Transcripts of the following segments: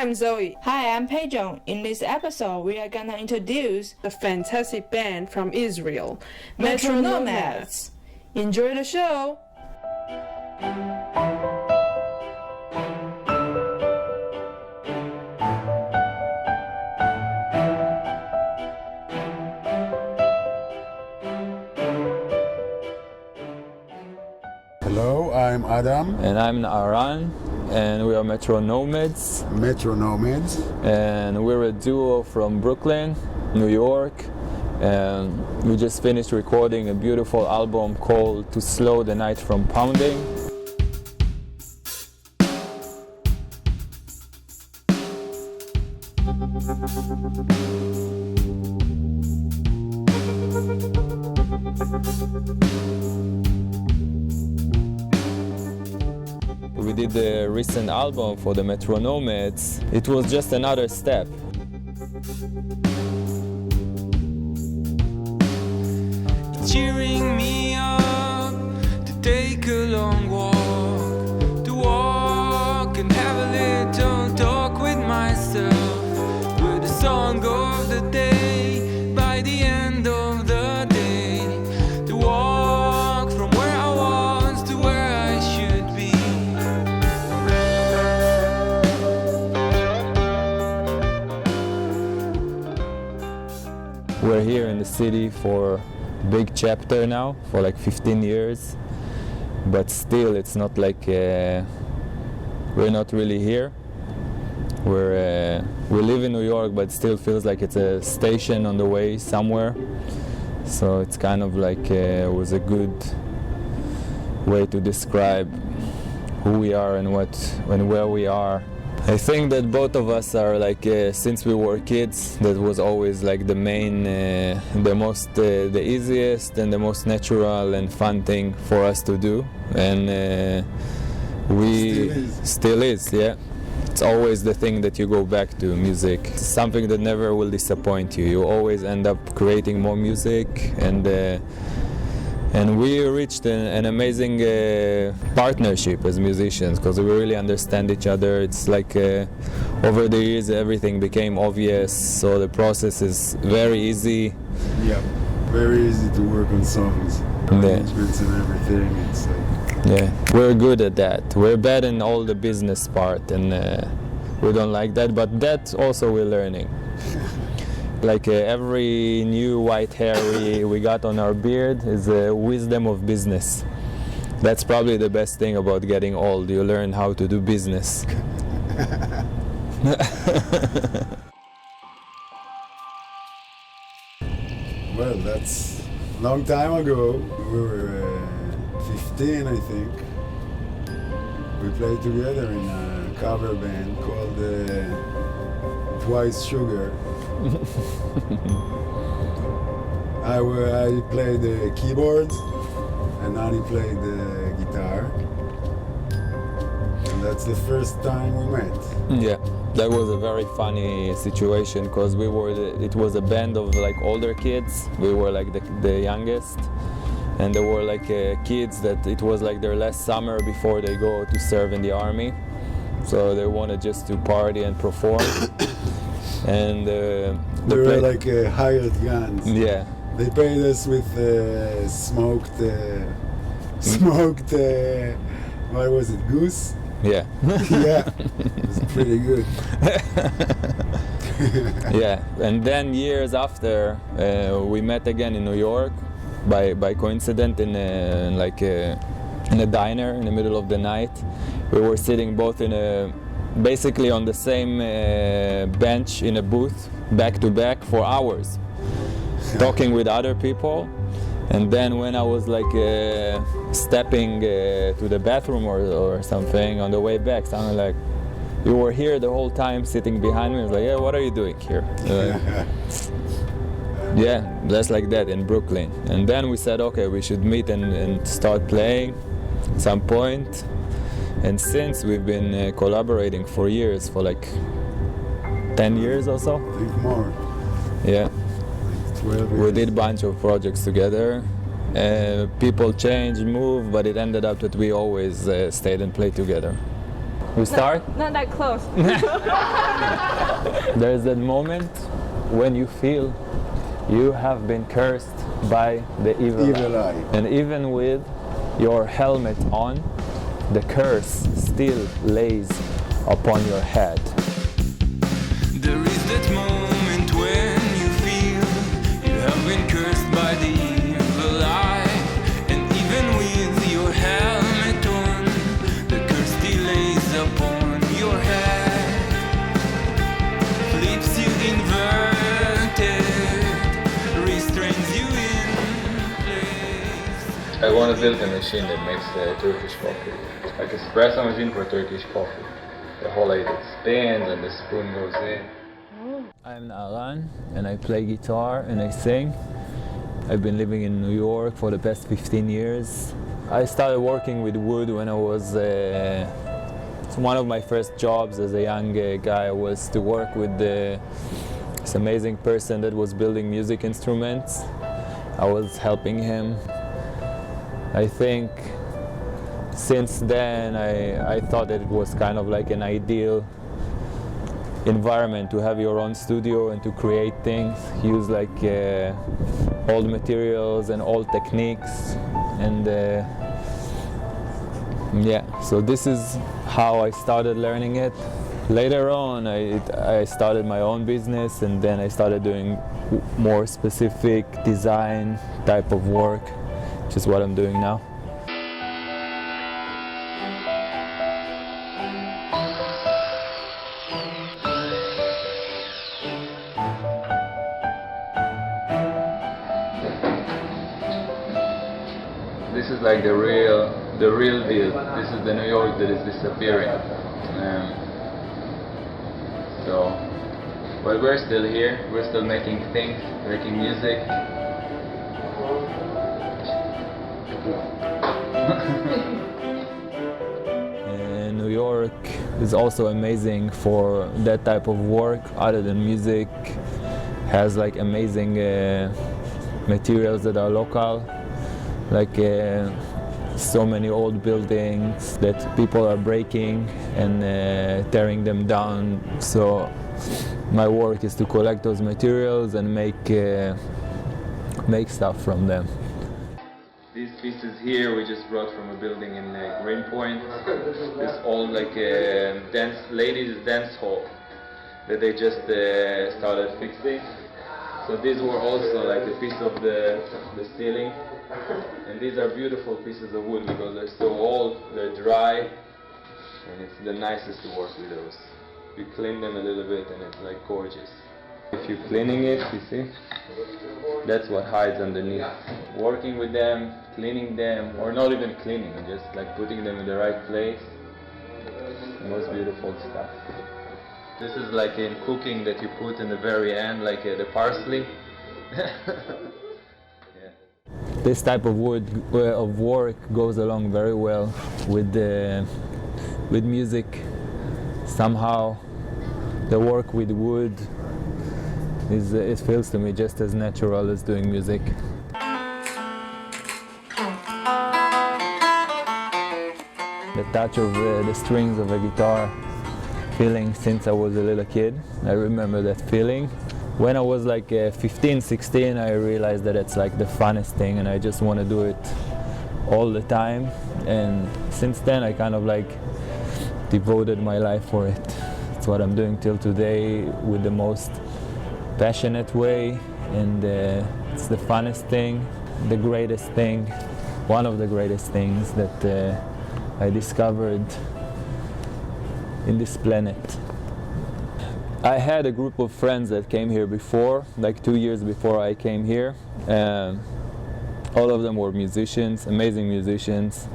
I'm Zoe. Hi, I'm Peijon. In this episode, we are gonna introduce a fantastic band from Israel, MetroNomads. Enjoy the show! Hello, I'm Adam. And I'm Aran, and we are MetroNomads. MetroNomads. And we're a duo from Brooklyn, New York. And we just finished recording a beautiful album called To Slow the Night from Pounding. We did the recent album for the MetroNomads. It was just another step. Cheering me up to take a long walk, to walk and have a little talk with myself, with the song of the day by the end of the day, to walk from where I was to where I should be. We're here in the city for big chapter now for like 15 years, but still it's not like we're not really here. We live in New York, but it still feels like it's a station on the way somewhere. So it's kind of like was a good way to describe who we are and where we are. I think that both of us are like, since we were kids, that was always like the main, the easiest and the most natural and fun thing for us to do. And we still is, yeah. It's always the thing that you go back to, music. It's something that never will disappoint you. You always end up creating more music, and we reached an amazing partnership as musicians because we really understand each other. It's like over the years everything became obvious, so the process is very easy. Yeah, very easy to work on songs, arrangements and everything. It's like... Yeah, we're good at that. We're bad in all the business part, and we don't like that, but that also we're learning. Like every new white hair we got on our beard is a wisdom of business. That's probably the best thing about getting old. You learn how to do business. Well, that's a long time ago. We were 15, I think. We played together in a cover band called Twice Sugar. I played the keyboards and Ani played the guitar. And that's the first time we met. Yeah, that was a very funny situation because it was a band of like older kids. We were like the youngest, and there were like kids that it was like their last summer before they go to serve in the army. So they wanted just to party and perform. And we were like hired guns. Yeah. They paid us with smoked, what was it, goose? Yeah. Yeah, it was pretty good. Yeah, and then years after, we met again in New York by coincidence in a diner in the middle of the night. We were sitting both basically on the same bench in a booth, back to back for hours, talking with other people. And then when I was like stepping to the bathroom or something on the way back, someone like, "You were here the whole time sitting behind me." I was like, "Yeah, what are you doing here?" Yeah, just like that in Brooklyn. And then we said, okay, we should meet and start playing at some point. And since we've been collaborating for years, for like 10 years or so. I think more. Yeah. Like 12 years. We did a bunch of projects together. People change, move, but it ended up that we always stayed and played together. We start? Not that close. There's that moment when you feel you have been cursed by the evil eye. And even with your helmet on, the curse still lays upon your head. There is that moment when you feel you have been cursed by the evil eye, and even with your helmet on, the curse still lays upon your head, flips you inverted, restrains you in place. I want to build a machine that makes Turkish coffee, like an espresso machine for Turkish coffee. The whole idea, it spins and the spoon goes in. I'm Aran and I play guitar and I sing. I've been living in New York for the past 15 years. I started working with wood when I was, one of my first jobs as a young guy was to work with this amazing person that was building music instruments. I was helping him. I think since then I thought that it was kind of like an ideal environment to have your own studio and to create things, use like old materials and old techniques, and yeah, so this is how I started learning it. Later on I started my own business, and then I started doing more specific design type of work, which is what I'm doing now. This is like the real deal. This is the New York that is disappearing. But we're still here. We're still making things, making music. And New York is also amazing for that type of work. Other than music, has like amazing materials that are local. Like so many old buildings that people are breaking and tearing them down. So my work is to collect those materials and make stuff from them. These pieces here we just brought from a building in Greenpoint. This old ladies dance hall that they just started fixing. So these were also like a piece of the ceiling. And these are beautiful pieces of wood because they're so old, they're dry, and it's the nicest to work with those. You clean them a little bit and it's like gorgeous. If you're cleaning it, you see, that's what hides underneath. Working with them, cleaning them, or not even cleaning, just like putting them in the right place, the most beautiful stuff. This is like in cooking that you put in the very end, like the parsley. This type of wood of work goes along very well with music. Somehow, the work with wood it feels to me just as natural as doing music. The touch of the strings of a guitar, feeling since I was a little kid. I remember that feeling. When I was like 15, 16, I realized that it's like the funnest thing and I just want to do it all the time. And since then I kind of like devoted my life for it. It's what I'm doing till today with the most passionate way, and it's the funnest thing, the greatest thing, one of the greatest things that I discovered in this planet. I had a group of friends that came here before, like 2 years before I came here. All of them were musicians, amazing musicians.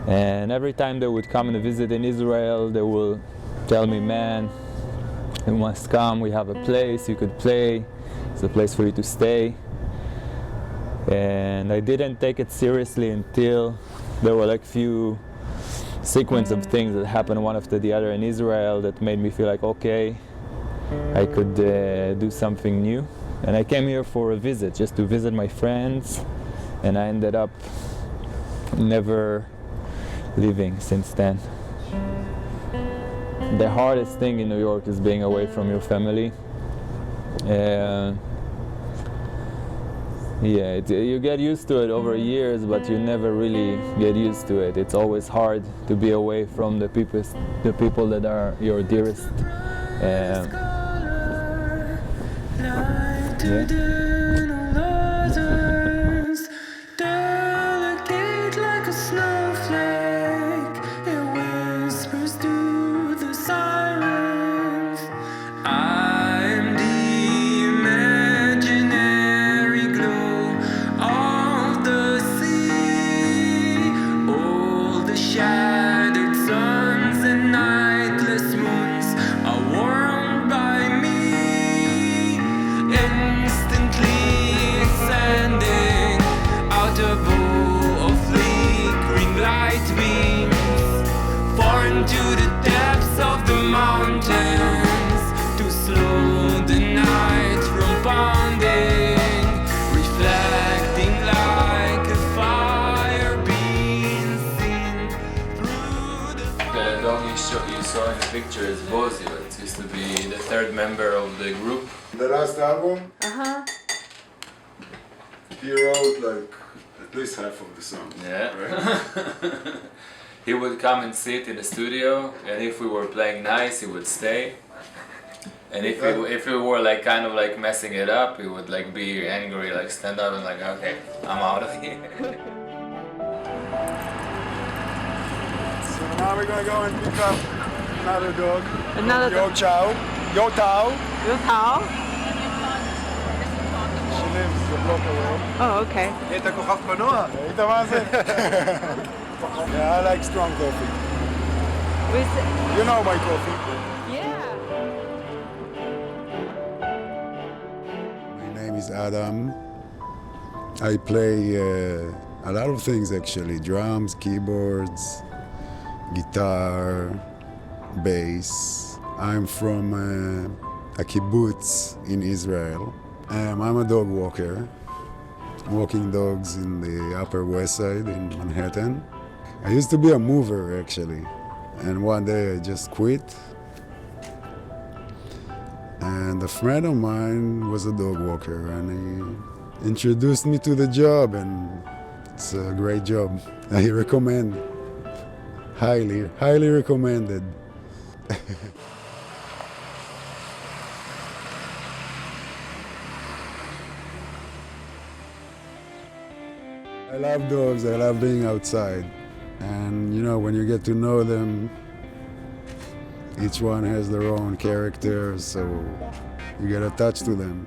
And every time they would come and visit in Israel, they will tell me, man, you must come, we have a place, you could play, it's a place for you to stay. And I didn't take it seriously until there were like few sequence of things that happened one after the other in Israel that made me feel like, okay, I could do something new. And I came here for a visit, just to visit my friends, and I ended up never leaving since then. the hardest thing in New York is being away from your family. Yeah, you get used to it over years, but you never really get used to it. It's always hard to be away from the people that are your dearest. Yeah. You saw in the picture is Bozio. It used to be the third member of the group. The last album, he wrote like at least half of the songs. Yeah. Right? He would come and sit in the studio, and if we were playing nice, he would stay. And if we were like kind of like messing it up, he would like be angry, like stand up and like, okay, I'm out of here. So now we're gonna go and pick up another dog. Another Yo Chow. Yo Tao. Yo Tao? She lives a block away. Oh, okay. היית כוכב קולנוע. היית מה זה? Yeah, I like strong coffee. You know my coffee. Yeah. My name is Adam. I play a lot of things actually. Drums, keyboards, guitar, bass. I'm from a kibbutz in Israel. I'm a dog walker, walking dogs in the Upper West Side in Manhattan. I used to be a mover actually, and one day I just quit. And a friend of mine was a dog walker, and he introduced me to the job, and it's a great job. I recommend, highly recommended. I love dogs, I love being outside. And you know, when you get to know them, each one has their own character, so you get attached to them.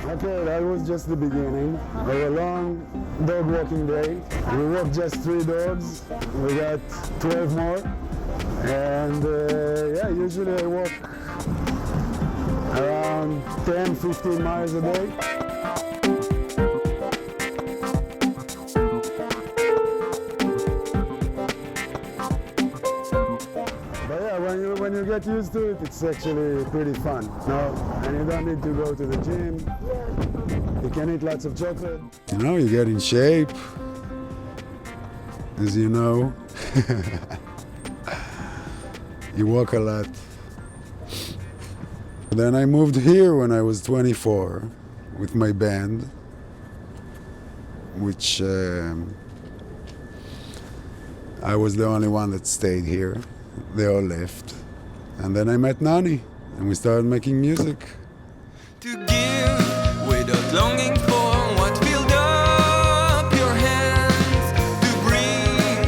Okay, that was just the beginning of a long dog walking day. We walked just 3 dogs, we got 12 more. And yeah, usually I walk around 10-15 miles a day. When you get used to it, it's actually pretty fun. No, and you don't need to go to the gym. You can eat lots of chocolate. You know, you get in shape, as you know. You walk a lot. Then I moved here when I was 24 with my band, which I was the only one that stayed here. They all left. And then I met Nani, and we started making music. To give without longing for what filled up your hands, to bring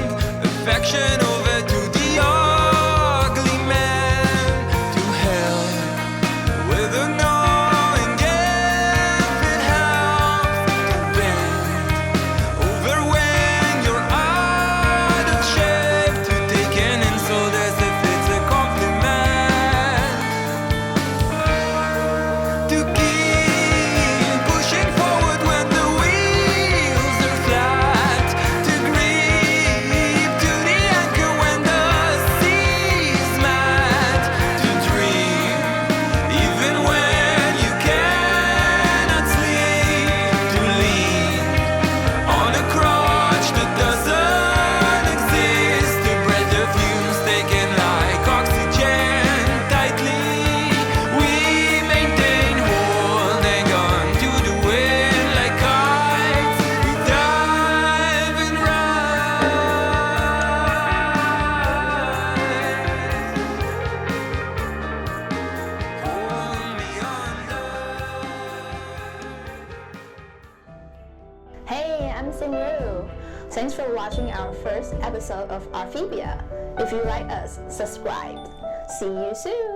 affection over to the ugly man, to help with the knowing if it helps, to bend over when you're out of shape, to take an insult as if it's a compliment, to keep pushing forward when the wheels are flat, to grip to the anchor dancing rule. Thanks for watching our first episode of ARTphibia. If you like us, subscribe. See you soon.